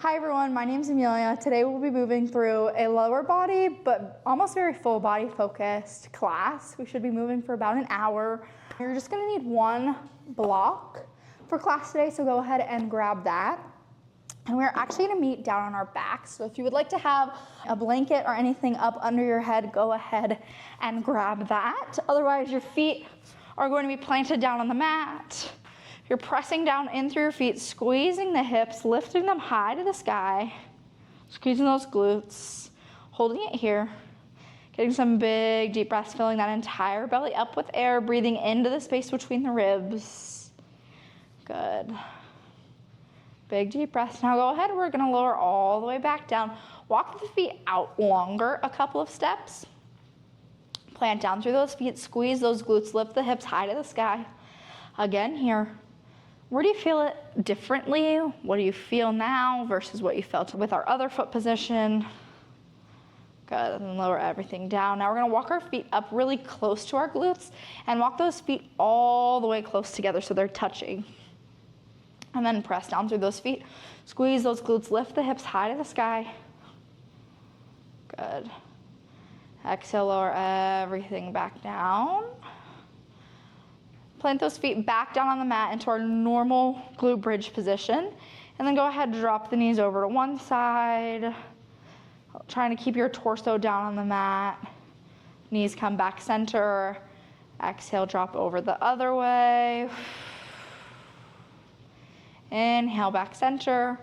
Hi everyone, my name is Amelia. Today we'll be moving through a lower body, but almost very full body focused class. We should be moving for about an hour. You're just gonna need one block for class today, so go ahead and grab that. And we're actually gonna meet down on our backs. So if you would like to have a blanket or anything up under your head, go ahead and grab that. Otherwise, your feet are going to be planted down on the mat. You're pressing down in through your feet, squeezing the hips, lifting them high to the sky, squeezing those glutes, holding it here, getting some big deep breaths, filling that entire belly up with air, breathing into the space between the ribs. Good. Big deep breaths. Now go ahead, we're gonna lower all the way back down. Walk the feet out longer, a couple of steps. Plant down through those feet, squeeze those glutes, lift the hips high to the sky. Again here. Where do you feel it differently? What do you feel now versus what you felt with our other foot position? Good, and lower everything down. Now we're gonna walk our feet up really close to our glutes and walk those feet all the way close together so they're touching. And then press down through those feet. Squeeze those glutes, lift the hips high to the sky. Good. Exhale, lower everything back down. Plant those feet back down on the mat into our normal glute bridge position. And then go ahead and drop the knees over to one side. Trying to keep your torso down on the mat. Knees come back center. Exhale, drop over the other way. Inhale, back center.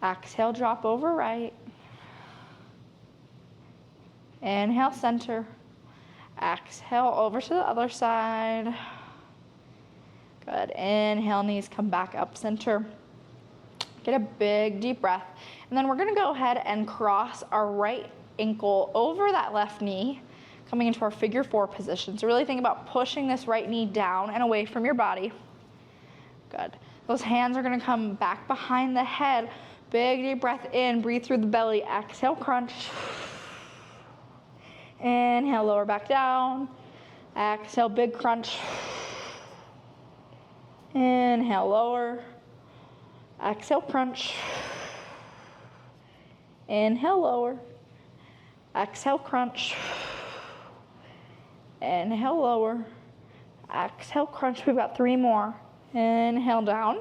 Exhale, drop over right. Inhale, center. Exhale, over to the other side. Good. Inhale, knees come back up center. Get a big deep breath. And then we're gonna go ahead and cross our right ankle over that left knee, coming into our figure four position. So really think about pushing this right knee down and away from your body. Good. Those hands are gonna come back behind the head. Big deep breath in, breathe through the belly. Exhale, crunch. Inhale, lower back down. Exhale, big crunch. Inhale, lower. Exhale, crunch. Inhale, lower. Exhale, crunch. Inhale, lower. Exhale, crunch. We've got three more. Inhale, down.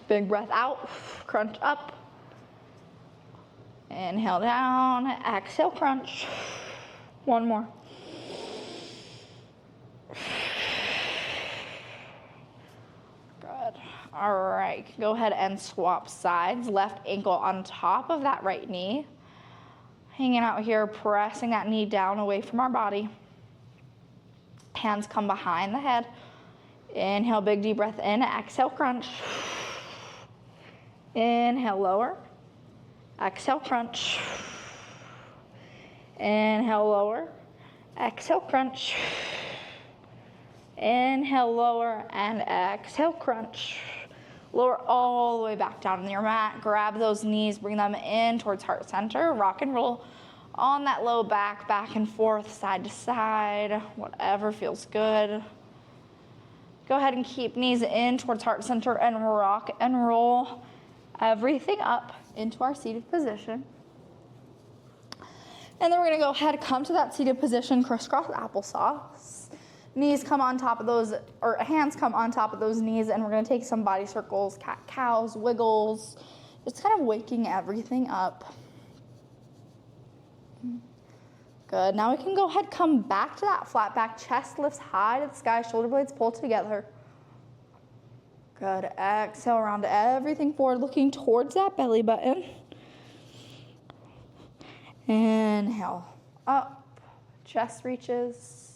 Big breath out. Crunch up. Inhale, down. Exhale, crunch. One more. Good. All right, go ahead and swap sides. Left ankle on top of that right knee. Hanging out here, pressing that knee down away from our body. Hands come behind the head. Inhale, big deep breath in. Exhale, crunch. Inhale, lower. Exhale, crunch. Inhale, lower. Exhale, crunch. Inhale, lower, and exhale, crunch. Lower all the way back down on your mat. Grab those knees, bring them in towards heart center. Rock and roll on that low back, back and forth, side to side, whatever feels good. Go ahead and keep knees in towards heart center and rock and roll everything up into our seated position. And then we're gonna go ahead, come to that seated position, crisscross applesauce. Knees come on top of those, or hands come on top of those knees, and we're gonna take some body circles, cat-cows, wiggles, just kind of waking everything up. Good, now we can go ahead, come back to that flat back, chest lifts high to the sky, shoulder blades pull together. Good, exhale, round everything forward, looking towards that belly button. Inhale, up, chest reaches.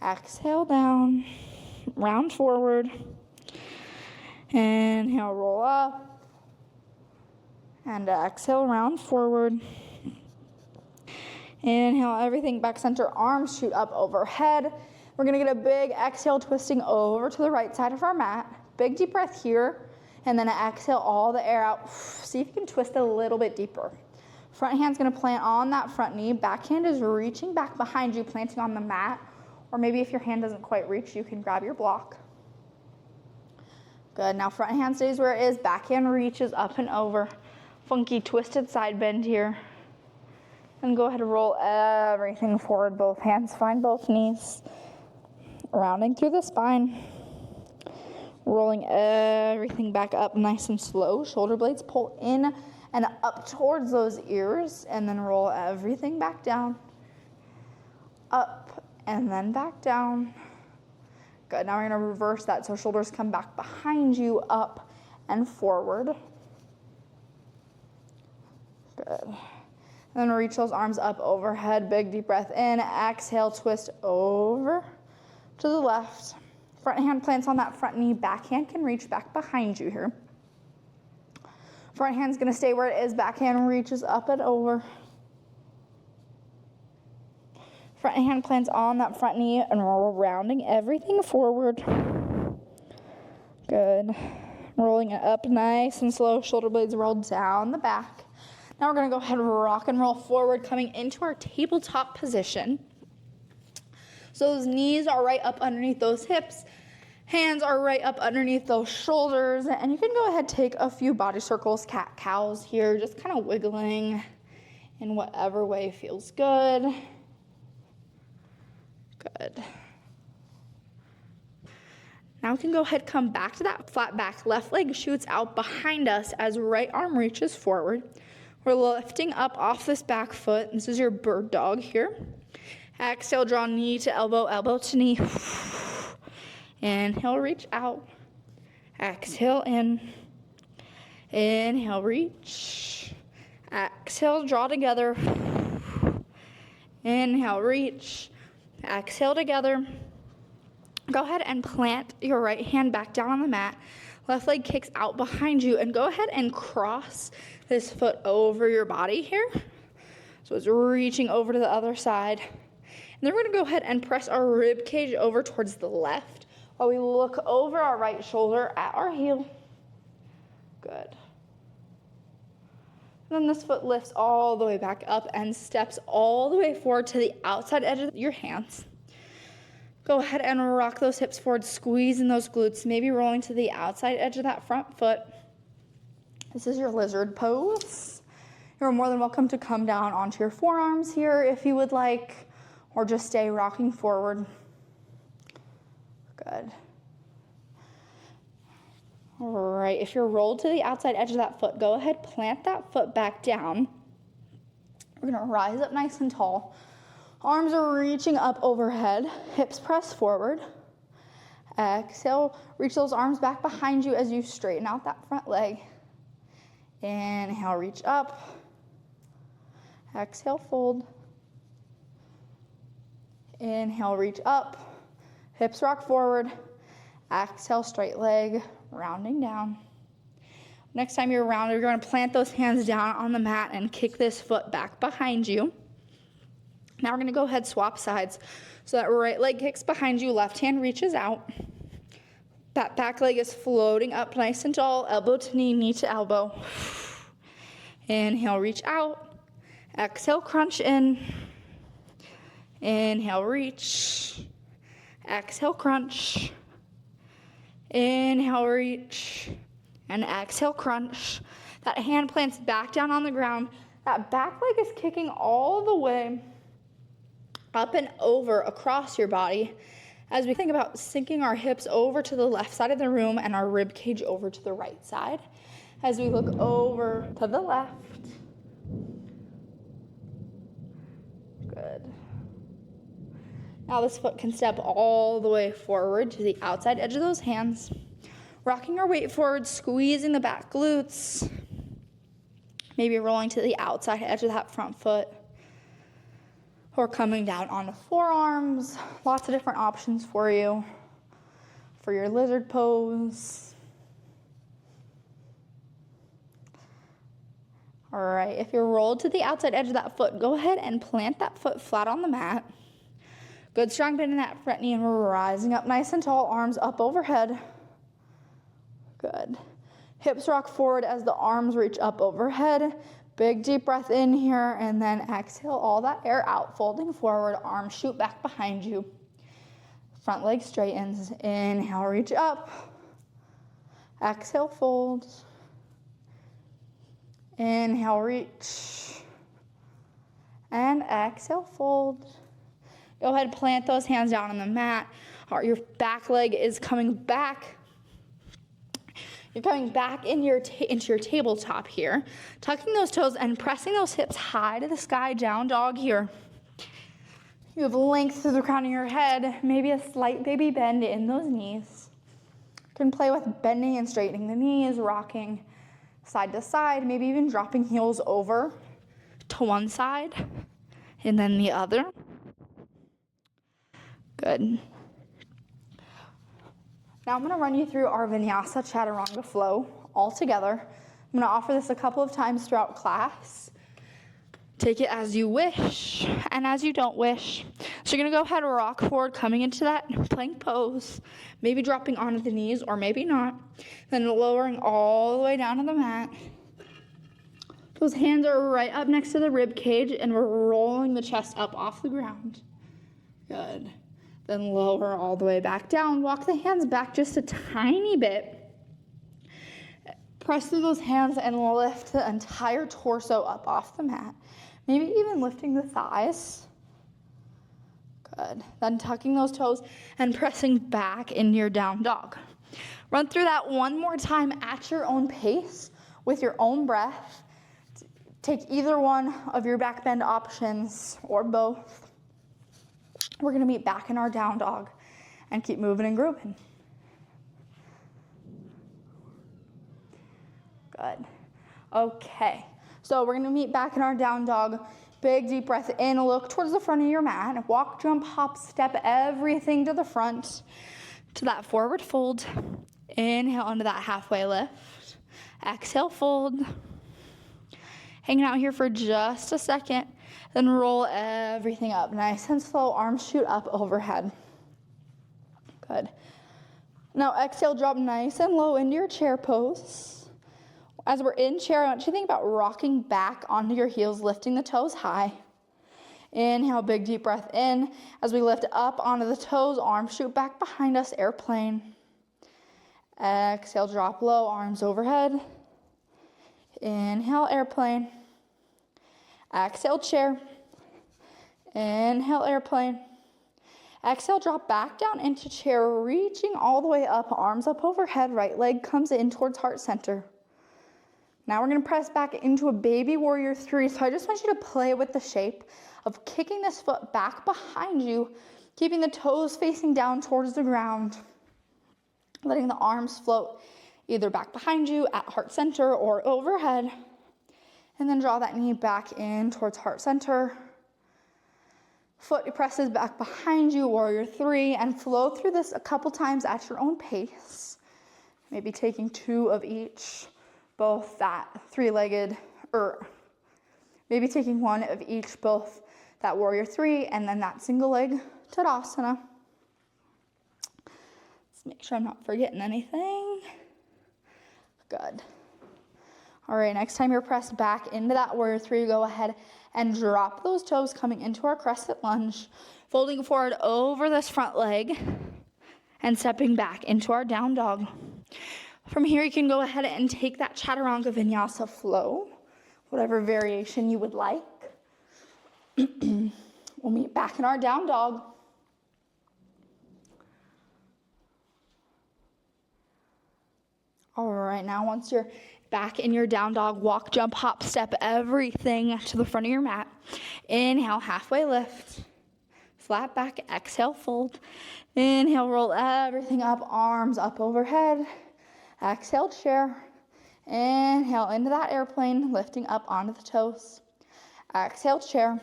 Exhale down, round forward. Inhale, roll up. And exhale, round forward. Inhale, everything back center, arms shoot up overhead. We're gonna get a big exhale, twisting over to the right side of our mat. Big deep breath here. And then exhale all the air out. See if you can twist a little bit deeper. Front hand's gonna plant on that front knee. Back hand is reaching back behind you, planting on the mat. Or maybe if your hand doesn't quite reach, you can grab your block. Good, now front hand stays where it is, back hand reaches up and over. funky twisted side bend here. And go ahead and roll everything forward, both hands, find both knees. Rounding through the spine. Rolling everything back up nice and slow. Shoulder blades pull in and up towards those ears, and then roll everything back down. Up and then back down. Good, now we're gonna reverse that so shoulders come back behind you, up and forward. Good. And then reach those arms up overhead, big deep breath in, exhale, twist over to the left. Front hand plants on that front knee, back hand can reach back behind you here. Front hand's gonna stay where it is, back hand reaches up and over. Front hand plants on that front knee and we're rounding everything forward. Good. Rolling it up nice and slow, shoulder blades roll down the back. Now we're gonna go ahead and rock and roll forward, coming into our tabletop position. So those knees are right up underneath those hips. Hands are right up underneath those shoulders. And you can go ahead, take a few body circles, cat-cows here, just kind of wiggling in whatever way feels good. Good. Now we can go ahead, come back to that flat back. Left leg shoots out behind us as right arm reaches forward. We're lifting up off this back foot. This is your bird dog here. Exhale, draw knee to elbow, elbow to knee. Inhale, reach out. Exhale, in. Inhale, reach. Exhale, draw together. Inhale, reach. Exhale together. Go ahead and plant your right hand back down on the mat. Left leg kicks out behind you, and go ahead and cross this foot over your body here. So it's reaching over to the other side. And then we're gonna go ahead and press our rib cage over towards the left while we look over our right shoulder at our heel. Good. And then this foot lifts all the way back up and steps all the way forward to the outside edge of your hands. Go ahead and rock those hips forward, squeezing those glutes, maybe rolling to the outside edge of that front foot. This is your lizard pose. You're more than welcome to come down onto your forearms here if you would like, or just stay rocking forward. Good. All right, if you're rolled to the outside edge of that foot, go ahead, plant that foot back down. We're gonna rise up nice and tall. Arms are reaching up overhead, hips press forward. Exhale, reach those arms back behind you as you straighten out that front leg. Inhale, reach up. Exhale, fold. Inhale, reach up. Hips rock forward. Exhale, straight leg, rounding down. Next time you're rounded, you're gonna plant those hands down on the mat and kick this foot back behind you. Now we're gonna go ahead, swap sides. So that right leg kicks behind you, left hand reaches out. That back leg is floating up nice and tall, elbow to knee, knee to elbow. Inhale, reach out. Exhale, crunch in. Inhale, reach. Exhale, crunch. Inhale, reach. And exhale, crunch. That hand plants back down on the ground. That back leg is kicking all the way up and over across your body as we think about sinking our hips over to the left side of the room and our rib cage over to the right side as we look over to the left. Good. Now this foot can step all the way forward to the outside edge of those hands. Rocking our weight forward, squeezing the back glutes. Maybe rolling to the outside edge of that front foot. Or coming down on the forearms. Lots of different options for you for your lizard pose. All right, if you're rolled to the outside edge of that foot, go ahead and plant that foot flat on the mat. Good strong bend in that front knee, and we're rising up nice and tall, arms up overhead. Good. Hips rock forward as the arms reach up overhead. Big deep breath in here, and then exhale all that air out, folding forward, arms shoot back behind you. Front leg straightens. Inhale, reach up. Exhale, fold. Inhale, reach. And exhale, fold. Go ahead, plant those hands down on the mat. Your back leg is coming back. You're coming back into your tabletop here. Tucking those toes and pressing those hips high to the sky, down dog here. You have length through the crown of your head, maybe a slight baby bend in those knees. You can play with bending and straightening the knees, rocking side to side, maybe even dropping heels over to one side and then the other. Good. Now I'm going to run you through our Vinyasa Chaturanga flow all together. I'm going to offer this a couple of times throughout class. Take it as you wish and as you don't wish. So you're going to go ahead and rock forward, coming into that plank pose, maybe dropping onto the knees or maybe not, then lowering all the way down to the mat. Those hands are right up next to the rib cage and we're rolling the chest up off the ground. Good. Then lower all the way back down. Walk the hands back just a tiny bit. Press through those hands and lift the entire torso up off the mat. Maybe even lifting the thighs. Good. Then tucking those toes and pressing back into your down dog. Run through that one more time at your own pace with your own breath. Take either one of your back bend options or both. We're going to meet back in our down dog and keep moving and grooving. Good. Okay. So we're going to meet back in our down dog. Big deep breath in, look towards the front of your mat. Walk, jump, hop, step everything to the front to that forward fold. Inhale into that halfway lift. Exhale, fold. Hanging out here for just a second. Then roll everything up. Nice and slow. Arms shoot up overhead. Good. Now exhale, drop nice and low into your chair pose. As we're in chair, I want you to think about rocking back onto your heels, lifting the toes high. Inhale, big deep breath in. As we lift up onto the toes, arms shoot back behind us, airplane. Exhale, drop low, arms overhead. Inhale, airplane. Exhale, chair. Inhale, airplane. Exhale, drop back down into chair, reaching all the way up, arms up overhead, right leg comes in towards heart center. Now we're going to press back into a baby warrior 3. So I just want you to play with the shape of kicking this foot back behind you, keeping the toes facing down towards the ground, letting the arms float either back behind you at heart center or overhead. And then draw that knee back in towards heart center. Foot presses back behind you, warrior 3, and flow through this a couple times at your own pace. Maybe taking 2 of each, both that three-legged, or maybe taking 1 of each, both that warrior 3 and then that single leg Tadasana. Let's make sure I'm not forgetting anything. Good. All right, next time you're pressed back into that warrior 3, go ahead and drop those toes, coming into our crescent lunge, folding forward over this front leg and stepping back into our down dog. From here, you can go ahead and take that Chaturanga Vinyasa flow, whatever variation you would like. We'll meet back in our down dog. All right, now once you're back in your down dog, walk, jump, hop, step everything to the front of your mat. Inhale, halfway lift. Flat back, exhale, fold. Inhale, roll everything up, arms up overhead. Exhale, chair. Inhale into that airplane, lifting up onto the toes. Exhale, chair.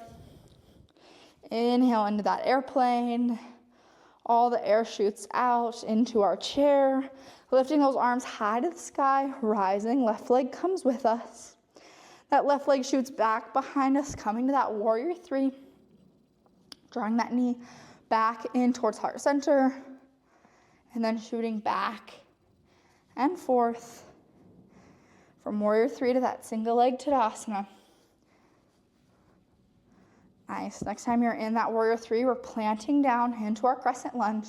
Inhale into that airplane. All the air shoots out into our chair. Lifting those arms high to the sky, rising. Left leg comes with us. That left leg shoots back behind us, coming to that warrior 3. Drawing that knee back in towards heart center. And then shooting back and forth from warrior 3 to that single leg Tadasana. Nice. Next time you're in that warrior 3, we're planting down into our crescent lunge.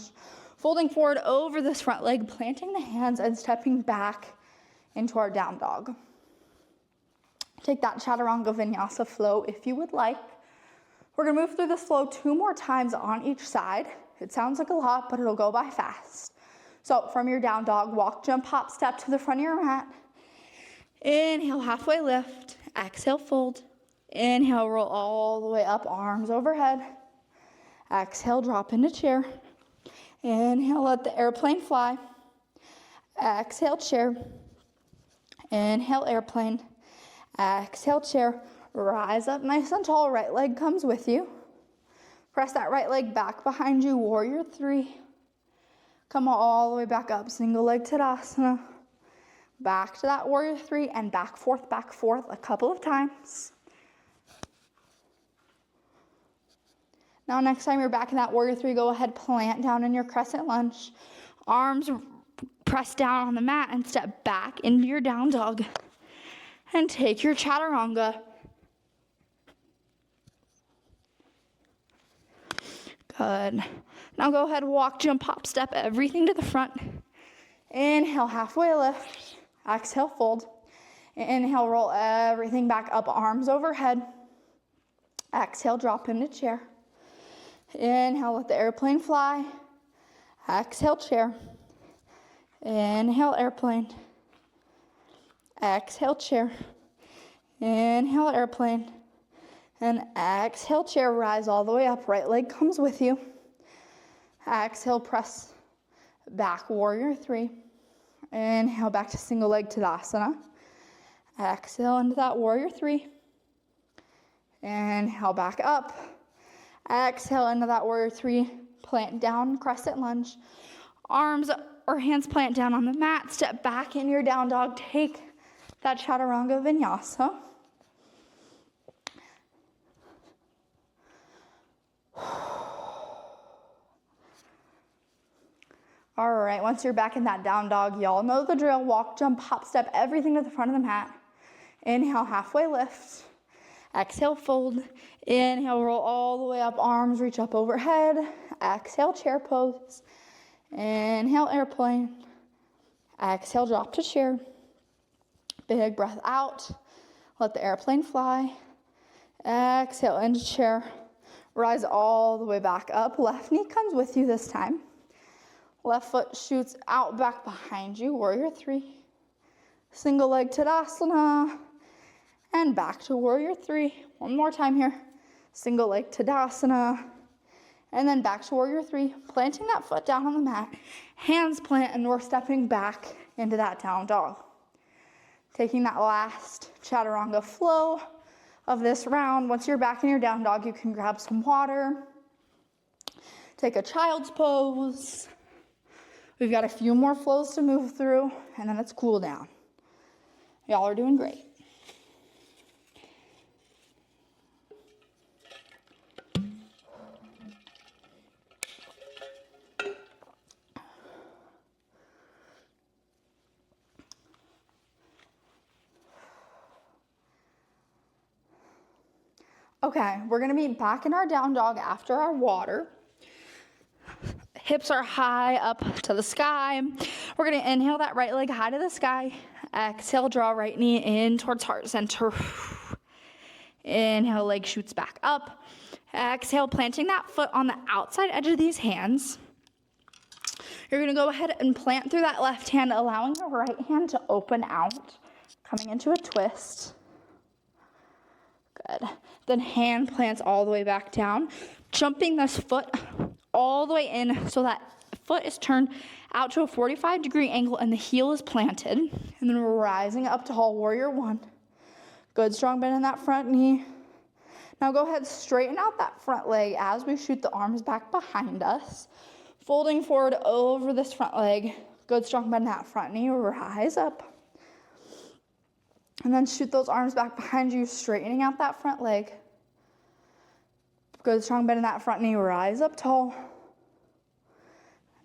Folding forward over this front leg, planting the hands and stepping back into our down dog. Take that Chaturanga Vinyasa flow if you would like. We're gonna move through this flow 2 more times on each side. It sounds like a lot, but it'll go by fast. So from your down dog, walk, jump, hop, step to the front of your mat. Inhale, halfway lift. Exhale, fold. Inhale, roll all the way up, arms overhead. Exhale, drop into chair. Inhale, let the airplane fly. Exhale, chair. Inhale, airplane. Exhale, chair. Rise up nice and tall. Right leg comes with you. Press that right leg back behind you. Warrior 3. Come all the way back up. Single leg Tadasana. Back to that warrior 3 and back forth a couple of times. Now next time you're back in that warrior 3, go ahead, plant down in your crescent lunge. Arms press down on the mat and step back into your down dog. And take your Chaturanga. Good. Now go ahead, walk, jump, hop, step, everything to the front. Inhale, halfway lift. Exhale, fold. Inhale, roll everything back up, arms overhead. Exhale, drop into chair. Inhale, let the airplane fly. Exhale, chair. Inhale, airplane. Exhale, chair. Inhale, airplane. And exhale, chair, rise all the way up. Right leg comes with you. Exhale, press back, warrior 3. Inhale, back to single leg Tadasana. Exhale into that warrior 3. Inhale, back up. Exhale into that warrior 3. Plant down, crescent lunge. Arms or hands plant down on the mat. Step back in your down dog. Take that Chaturanga Vinyasa. All right, once you're back in that down dog, y'all know the drill. Walk, jump, hop, step, everything to the front of the mat. Inhale, halfway lift. Exhale, fold. Inhale, roll all the way up, arms reach up overhead. Exhale, chair pose. Inhale, airplane. Exhale, drop to chair. Big breath out. Let the airplane fly. Exhale, into chair. Rise all the way back up. Left knee comes with you this time. Left foot shoots out back behind you, warrior 3. Single leg Tadasana. And back to warrior 3. One more time here. Single leg Tadasana. And then back to warrior 3. Planting that foot down on the mat. Hands plant and we're stepping back into that down dog. Taking that last Chaturanga flow of this round. Once you're back in your down dog, you can grab some water. Take a child's pose. We've got a few more flows to move through, and then it's cool down. Y'all are doing great. Okay, we're gonna be back in our down dog after our water. Hips are high up to the sky. We're gonna inhale that right leg high to the sky. Exhale, draw right knee in towards heart center. Inhale, leg shoots back up. Exhale, planting that foot on the outside edge of these hands. You're gonna go ahead and plant through that left hand, allowing the right hand to open out, coming into a twist. Good. Then hand plants all the way back down, jumping this foot all the way in so that foot is turned out to a 45-degree angle and the heel is planted. And then we're rising up to tall warrior 1. Good strong bend in that front knee. Now go ahead, straighten out that front leg as we shoot the arms back behind us. Folding forward over this front leg. Good strong bend in that front knee. Rise up. And then shoot those arms back behind you, straightening out that front leg. Good strong bend in that front knee. Rise up tall.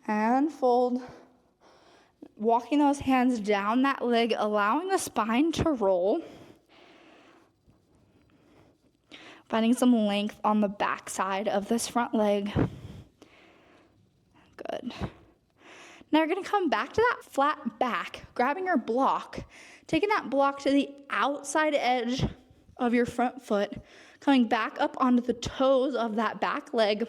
And fold. Walking those hands down that leg, allowing the spine to roll. Finding some length on the back side of this front leg. Good. Now you're gonna come back to that flat back, grabbing your block, taking that block to the outside edge of your front foot, coming back up onto the toes of that back leg,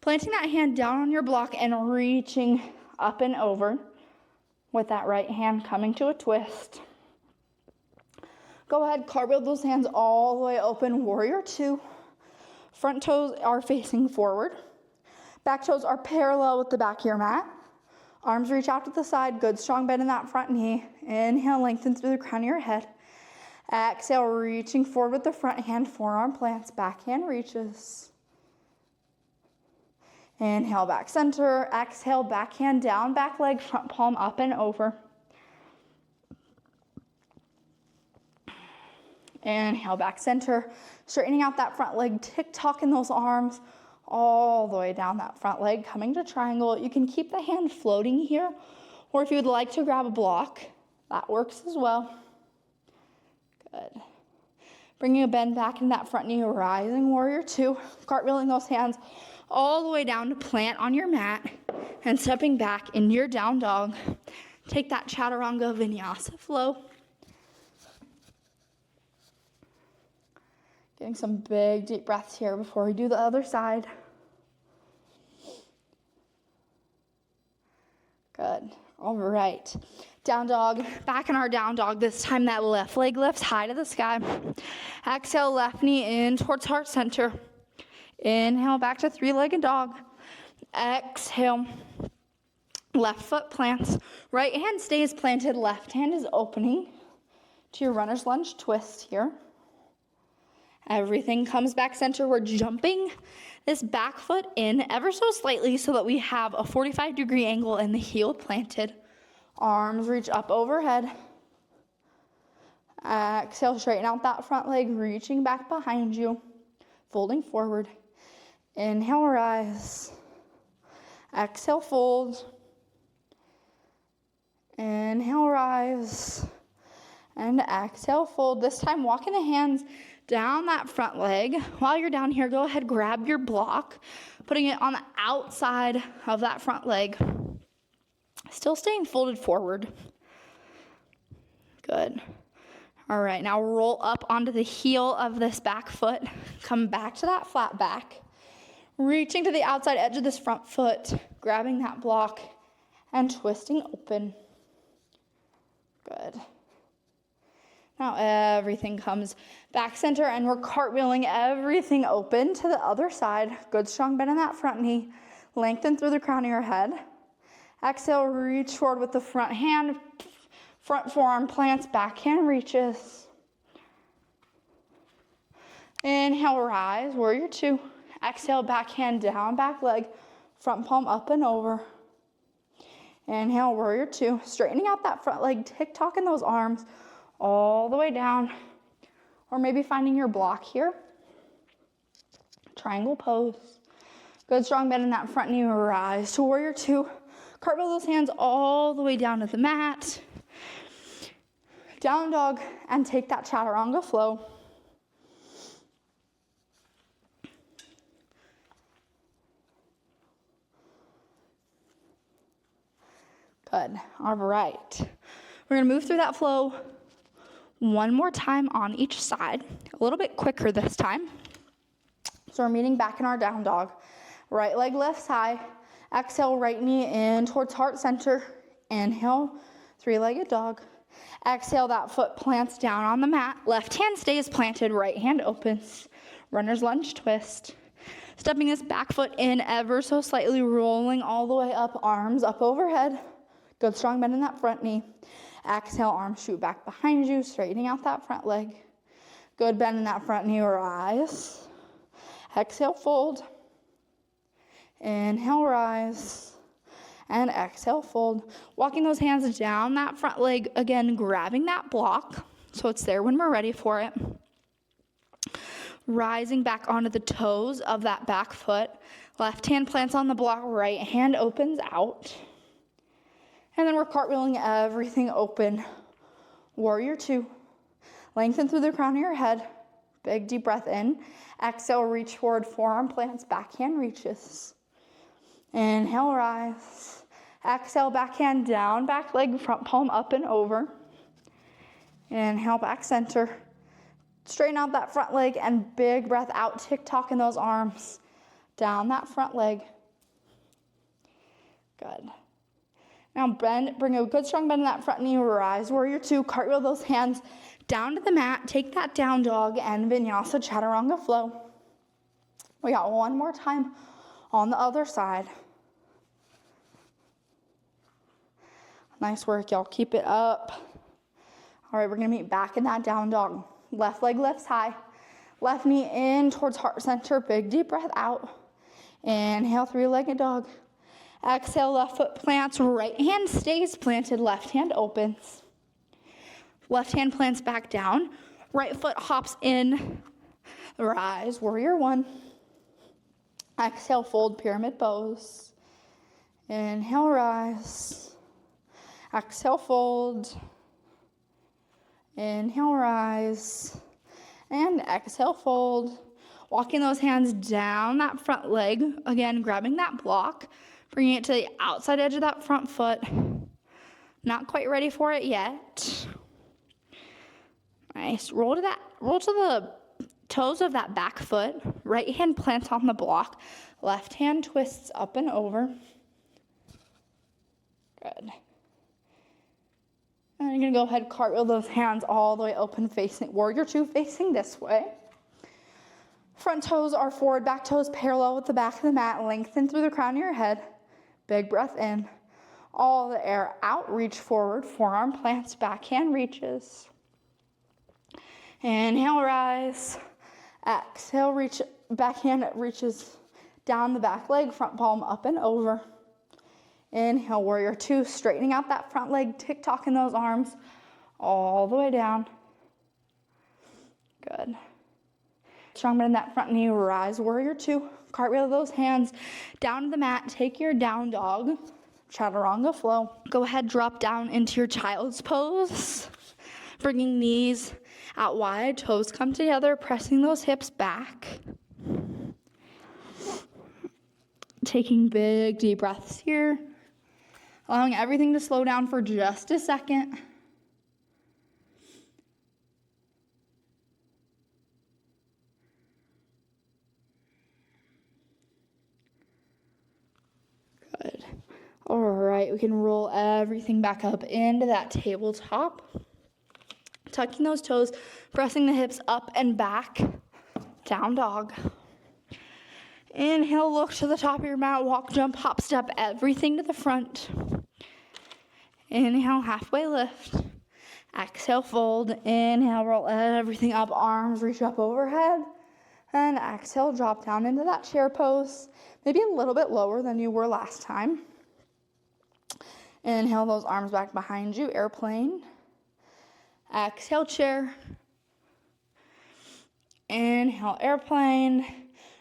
planting that hand down on your block and reaching up and over with that right hand coming to a twist. Go ahead, cartwheel those hands all the way open, warrior two. Front toes are facing forward. Back toes are parallel with the back of your mat. Arms reach out to the side, good strong bend in that front knee. Inhale, lengthen through the crown of your head. Exhale, reaching forward with the front hand, forearm plants, back hand reaches. Inhale, back center. Exhale, back hand down, back leg, front palm up and over. Inhale, back center. Straightening out that front leg, tick-tocking those arms all the way down that front leg, coming to triangle. You can keep the hand floating here, or if you would like to grab a block, that works as well. Good. Bringing a bend back in that front knee, rising warrior two, cartwheeling those hands all the way down to plant on your mat and stepping back into your down dog. Take that chaturanga vinyasa flow. Getting some big deep breaths here before we do the other side. Good. All right. Down dog. Back in our down dog. This time that left leg lifts high to the sky. Exhale, left knee in towards heart center. Inhale, back to three-legged dog. Exhale. Left foot plants. Right hand stays planted. Left hand is opening to your runner's lunge twist here. Everything comes back center. We're jumping this back foot in ever so slightly so that we have a 45-degree angle and the heel planted. Arms reach up overhead. Exhale, straighten out that front leg, reaching back behind you, folding forward. Inhale, rise. Exhale, fold. Inhale, rise. And exhale, fold. This time, walking the hands down that front leg. While you're down here, go ahead, grab your block, putting it on the outside of that front leg. Still staying folded forward. Good. All right, now roll up onto the heel of this back foot. Come back to that flat back. Reaching to the outside edge of this front foot, grabbing that block and twisting open. Good. Now everything comes back center and we're cartwheeling everything open to the other side. Good strong bend in that front knee. Lengthen through the crown of your head. Exhale, reach forward with the front hand. Front forearm plants, back hand reaches. Inhale, rise, warrior two. Exhale, back hand down, back leg. Front palm up and over. Inhale, warrior two. Straightening out that front leg, tick-tocking those arms all the way down, or maybe finding your block here. Triangle pose. Good strong bend in that front knee, rise to warrior two. Cartwheel those hands all the way down to the mat. Down dog, and take that chaturanga flow. Good. All right. We're gonna move through that flow one more time on each side, a little bit quicker this time. So we're meeting back in our down dog. Right leg lifts high. Exhale, right knee in towards heart center. Inhale, three-legged dog. Exhale, that foot plants down on the mat. Left hand stays planted, right hand opens. Runner's lunge twist. Stepping this back foot in ever so slightly, rolling all the way up, arms up overhead. Good strong bend in that front knee. Exhale, arms shoot back behind you, straightening out that front leg. Good bend in that front knee, rise. Exhale, fold. Inhale, rise. And exhale, fold. Walking those hands down that front leg, again, grabbing that block so it's there when we're ready for it. Rising back onto the toes of that back foot. Left hand plants on the block, right hand opens out. And then we're cartwheeling everything open. Warrior two. Lengthen through the crown of your head. Big deep breath in. Exhale, reach forward, forearm plants, back hand reaches. Inhale, rise. Exhale, back hand down, back leg, front palm up and over. Inhale, back center. Straighten out that front leg and big breath out, tick-tock in those arms. Down that front leg. Good. Now bend, bring a good strong bend in that front knee, rise, warrior two, cartwheel those hands down to the mat, take that down dog and vinyasa chaturanga flow. We got one more time on the other side. Nice work, y'all, keep it up. All right, we're gonna meet back in that down dog. Left leg lifts high, left knee in towards heart center, big deep breath out. Inhale, three-legged dog. Exhale, left foot plants, right hand stays planted, left hand opens. Left hand plants back down, right foot hops in, rise, warrior one. Exhale, fold, pyramid pose. Inhale, rise. Exhale, fold. Inhale, rise. And exhale, fold. Walking those hands down that front leg. Again, grabbing that block. Bringing it to the outside edge of that front foot. Not quite ready for it yet. Nice. Roll to the toes of that back foot. Right hand plants on the block. Left hand twists up and over. Good. And you're going to go ahead, cartwheel those hands all the way open, facing warrior two, facing this way. Front toes are forward, back toes parallel with the back of the mat. Lengthen through the crown of your head. Big breath in. All the air out, reach forward, forearm plants, backhand reaches. Inhale, rise. Exhale, reach, backhand reaches down the back leg, front palm up and over. Inhale, warrior two, straightening out that front leg, tick-tock in those arms all the way down. Good. Strong bend in that front knee, rise, warrior two. Cartwheel those hands down to the mat, take your down dog, chaturanga flow. Go ahead, drop down into your child's pose. Bringing knees out wide, toes come together, pressing those hips back. Taking big deep breaths here. Allowing everything to slow down for just a second. Good. All right, we can roll everything back up into that tabletop. Tucking those toes, pressing the hips up and back. Down dog. Inhale, look to the top of your mat, walk, jump, hop, step, everything to the front. Inhale, halfway lift. Exhale, fold. Inhale, roll everything up, arms reach up overhead. And exhale, drop down into that chair pose. Maybe a little bit lower than you were last time. Inhale, those arms back behind you, airplane. Exhale, chair. Inhale, airplane.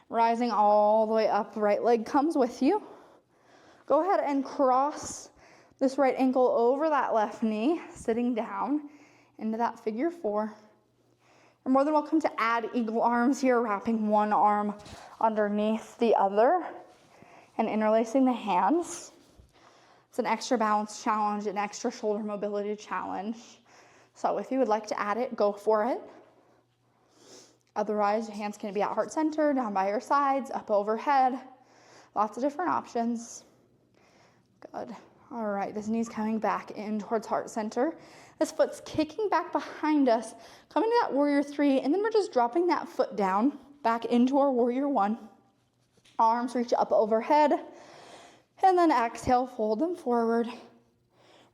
Rising all the way up, right leg comes with you. Go ahead and cross this right ankle over that left knee, sitting down into that figure four. You're more than welcome to add eagle arms here, wrapping one arm underneath the other and interlacing the hands. It's an extra balance challenge, an extra shoulder mobility challenge. So if you would like to add it, go for it. Otherwise, your hands can be at heart center, down by your sides, up overhead. Lots of different options. Good. All right, this knee's coming back in towards heart center. This foot's kicking back behind us, coming to that warrior three, and then we're just dropping that foot down, back into our warrior one. Arms reach up overhead, and then exhale, fold them forward.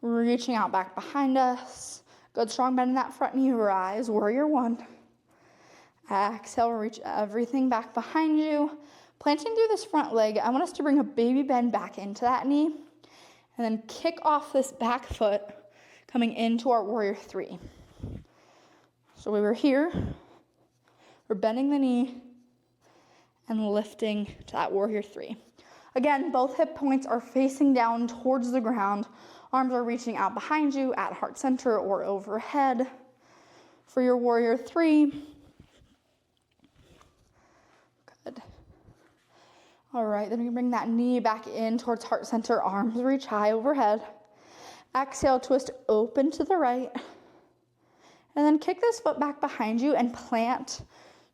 Reaching out back behind us. Good strong bend in that front knee, rise, warrior one. Exhale, reach everything back behind you. Planting through this front leg, I want us to bring a baby bend back into that knee and then kick off this back foot coming into our warrior three. So we were here, we're bending the knee and lifting to that warrior three. Again, both hip points are facing down towards the ground. Arms are reaching out behind you at heart center or overhead. For your warrior three, good. All right, then we bring that knee back in towards heart center, arms reach high overhead. Exhale, twist open to the right. And then kick this foot back behind you and plant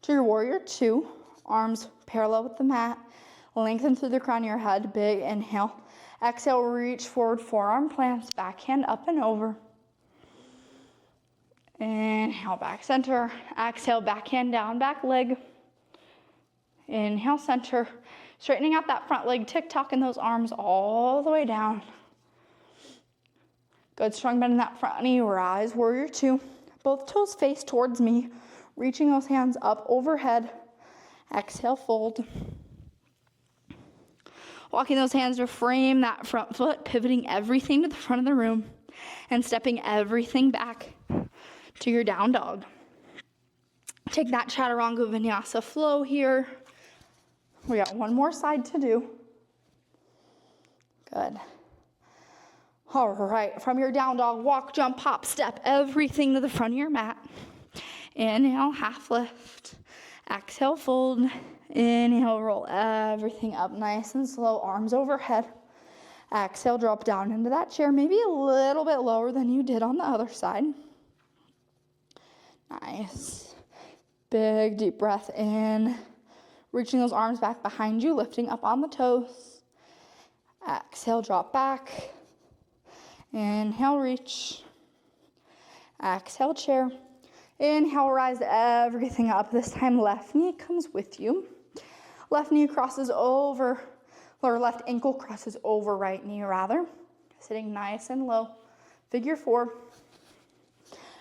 to your warrior two. Arms parallel with the mat. Lengthen through the crown of your head. Big inhale. Exhale, reach forward, forearm plants, backhand up and over. Inhale, back center. Exhale, backhand down, back leg. Inhale, center. Straightening out that front leg, tick-tocking those arms all the way down. Good, strong bend in that front knee, rise, warrior two. Both toes face towards me, reaching those hands up overhead. Exhale, fold. Walking those hands to frame that front foot, pivoting everything to the front of the room and stepping everything back to your down dog. Take that chaturanga vinyasa flow here. We got one more side to do. Good. All right, from your down dog, walk, jump, hop, step, everything to the front of your mat. Inhale, half lift. Exhale, fold. Inhale, roll everything up nice and slow, arms overhead. Exhale, drop down into that chair, maybe a little bit lower than you did on the other side. Nice. Big, deep breath in. Reaching those arms back behind you, lifting up on the toes. Exhale, drop back. Inhale, reach. Exhale, chair. Inhale, rise everything up. This time, left knee comes with you. Left knee crosses over, or left ankle crosses over right knee rather. Sitting nice and low. Figure four.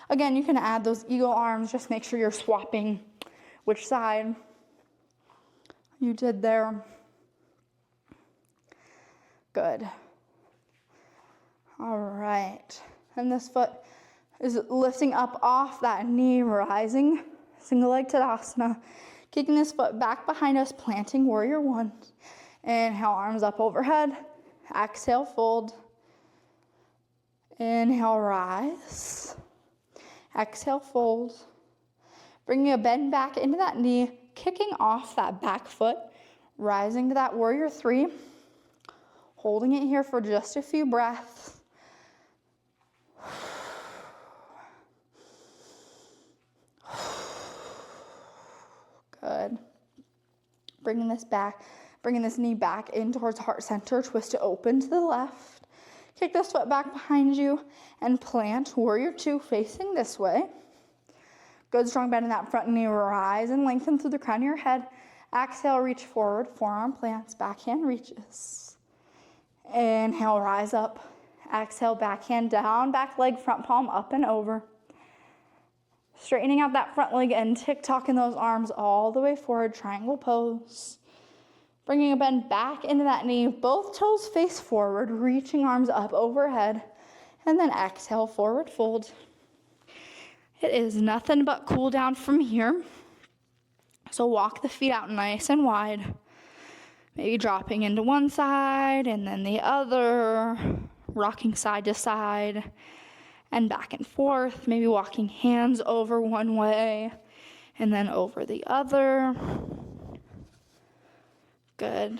Again, you can add those eagle arms. Just make sure you're swapping which side you did there. Good. All right. And this foot is lifting up off that knee, rising. Single leg Tadasana. Kicking this foot back behind us, planting warrior one. Inhale, arms up overhead. Exhale, fold. Inhale, rise. Exhale, fold. Bringing a bend back into that knee, kicking off that back foot, rising to that warrior three. Holding it here for just a few breaths. Good. Bringing this knee back in towards heart center, twist it open to the left. Kick this foot back behind you and plant warrior two facing this way. Good, strong bend in that front knee, rise and lengthen through the crown of your head. Exhale, reach forward, forearm plants, backhand reaches. Inhale, rise up. Exhale, backhand down, back leg, front palm up and over. Straightening out that front leg and tick-tocking those arms all the way forward, triangle pose. Bringing a bend back into that knee, both toes face forward, reaching arms up overhead. And then exhale, forward fold. It is nothing but cool down from here. So walk the feet out nice and wide. Maybe dropping into one side and then the other. Rocking side to side and back and forth. Maybe walking hands over one way and then over the other. Good.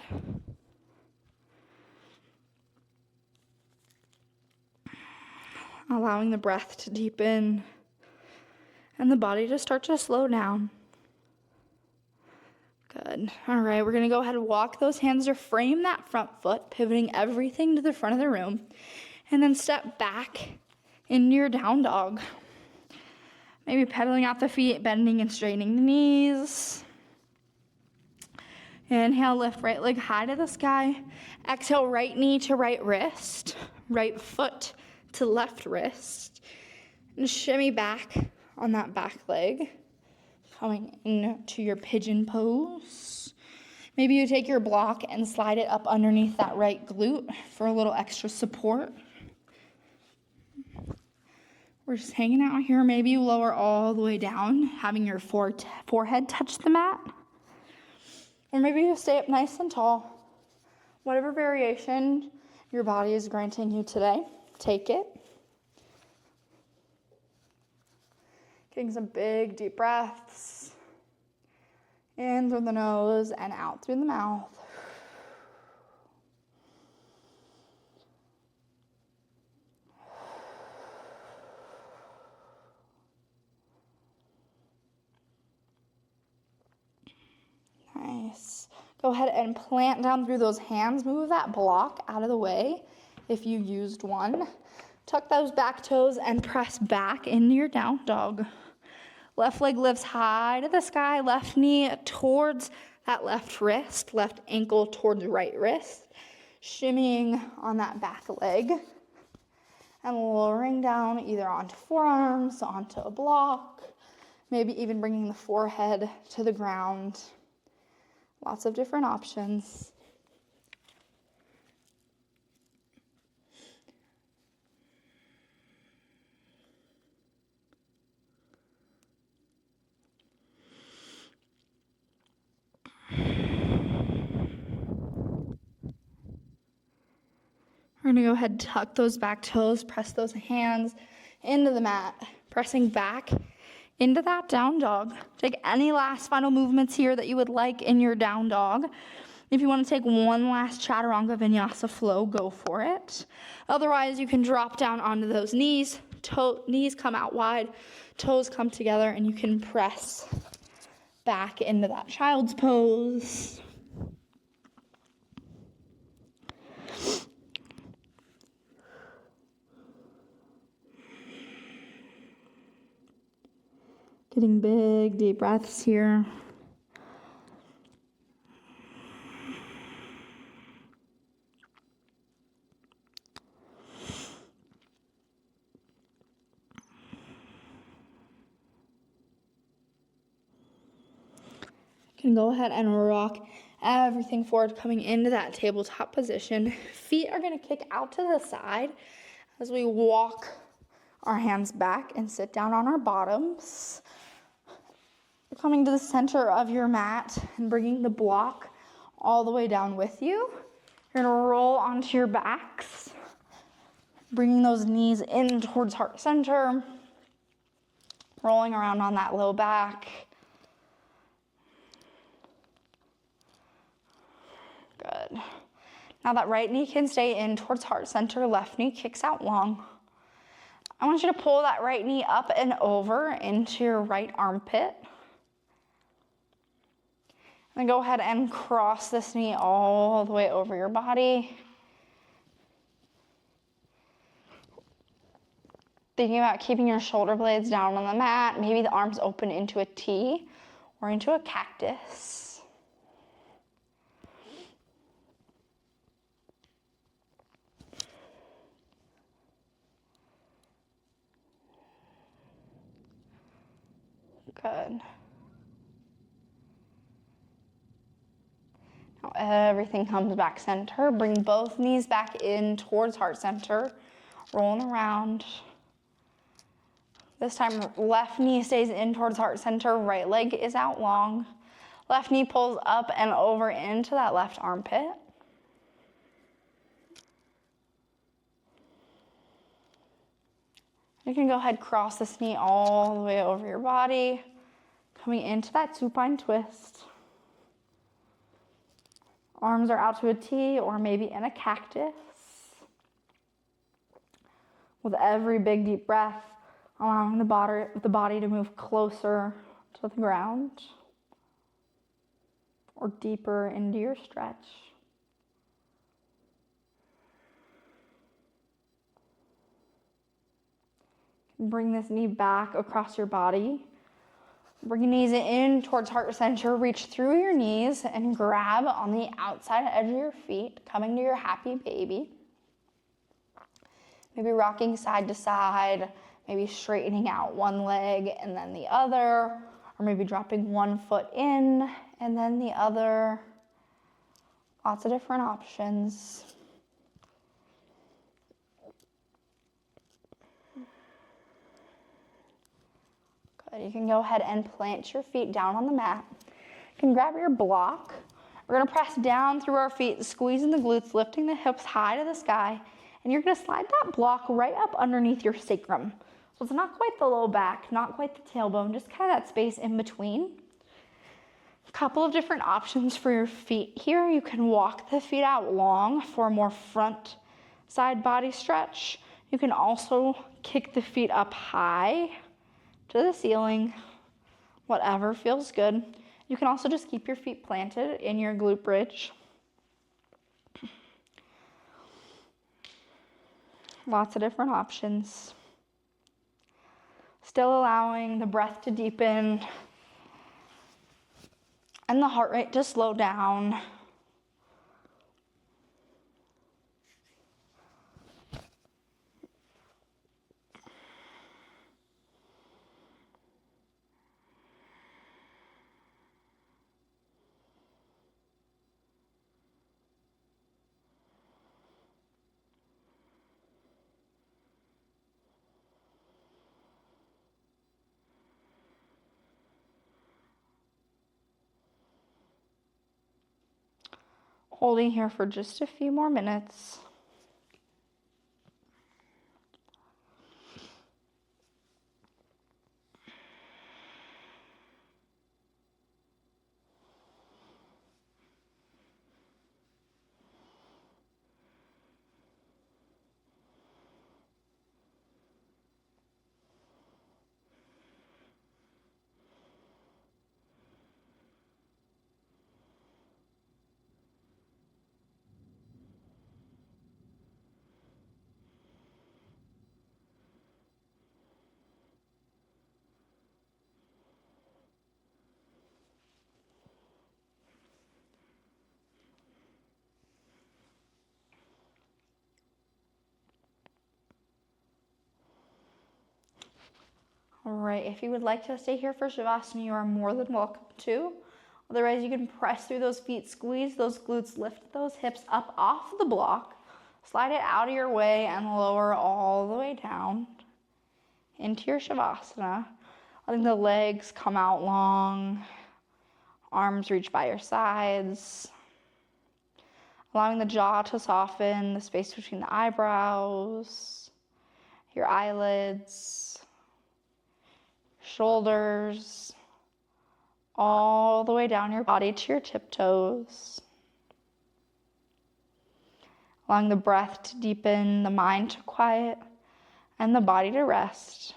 Allowing the breath to deepen and the body to start to slow down. Good. All right, we're going to go ahead and walk those hands to frame that front foot, pivoting everything to the front of the room, and then step back into your down dog. Maybe pedaling out the feet, bending and straightening the knees. Inhale, lift right leg high to the sky. Exhale, right knee to right wrist, right foot to left wrist. And shimmy back on that back leg, coming into your pigeon pose. Maybe you take your block and slide it up underneath that right glute for a little extra support. We're just hanging out here. Maybe you lower all the way down, having your forehead touch the mat. Or maybe you stay up nice and tall. Whatever variation your body is granting you today, take it. Taking some big, deep breaths. In through the nose and out through the mouth. Nice. Go ahead and plant down through those hands. Move that block out of the way if you used one. Tuck those back toes and press back into your down dog. Left leg lifts high to the sky, left knee towards that left wrist, left ankle towards right wrist. Shimmying on that back leg and lowering down either onto forearms, onto a block, maybe even bringing the forehead to the ground. Lots of different options. We're gonna go ahead and tuck those back toes, press those hands into the mat, pressing back into that down dog. Take any last final movements here that you would like in your down dog. If you want to take one last chaturanga vinyasa flow, go for it. Otherwise, you can drop down onto those knees. Knees come out wide, toes come together, and you can press back into that child's pose. Getting big, deep breaths here. You can go ahead and rock everything forward, coming into that tabletop position. Feet are going to kick out to the side as we walk our hands back and sit down on our bottoms. Coming to the center of your mat and bringing the block all the way down with you. You're gonna roll onto your backs, bringing those knees in towards heart center, rolling around on that low back. Good. Now that right knee can stay in towards heart center, left knee kicks out long. I want you to pull that right knee up and over into your right armpit. Then go ahead and cross this knee all the way over your body. Thinking about keeping your shoulder blades down on the mat, maybe the arms open into a T or into a cactus. Good. Now everything comes back center. Bring both knees back in towards heart center. Rolling around. This time, left knee stays in towards heart center. Right leg is out long. Left knee pulls up and over into that left armpit. You can go ahead, cross this knee all the way over your body. Coming into that supine twist. Arms are out to a T or maybe in a cactus. With every big deep breath, allowing the body to move closer to the ground or deeper into your stretch. Bring this knee back across your body. Bring your knees in towards heart center. Reach through your knees and grab on the outside edge of your feet, coming to your happy baby. Maybe rocking side to side, maybe straightening out one leg and then the other, or maybe dropping one foot in and then the other. Lots of different options. Good. You can go ahead and plant your feet down on the mat. You can grab your block. We're going to press down through our feet, squeezing the glutes, lifting the hips high to the sky, and you're going to slide that block right up underneath your sacrum. So it's not quite the low back, not quite the tailbone, just kind of that space in between. A couple of different options for your feet here. You can walk the feet out long for a more front side body stretch. You can also kick the feet up high to the ceiling, whatever feels good. You can also just keep your feet planted in your glute bridge. Lots of different options. Still allowing the breath to deepen and the heart rate to slow down. Holding here for just a few more minutes. All right, if you would like to stay here for Shavasana, you are more than welcome to. Otherwise, you can press through those feet, squeeze those glutes, lift those hips up off the block, slide it out of your way, and lower all the way down into your Shavasana. Letting the legs come out long, arms reach by your sides. Allowing the jaw to soften, the space between the eyebrows, your eyelids, shoulders, all the way down your body to your tiptoes. Allowing the breath to deepen, the mind to quiet, and the body to rest.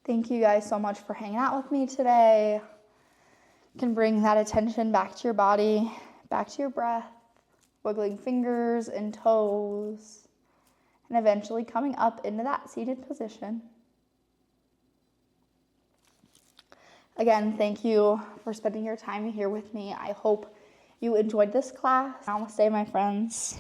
Thank you guys so much for hanging out with me today. You can bring that attention back to your body, back to your breath, wiggling fingers and toes, and eventually coming up into that seated position. Again, thank you for spending your time here with me. I hope you enjoyed this class. Namaste, my friends.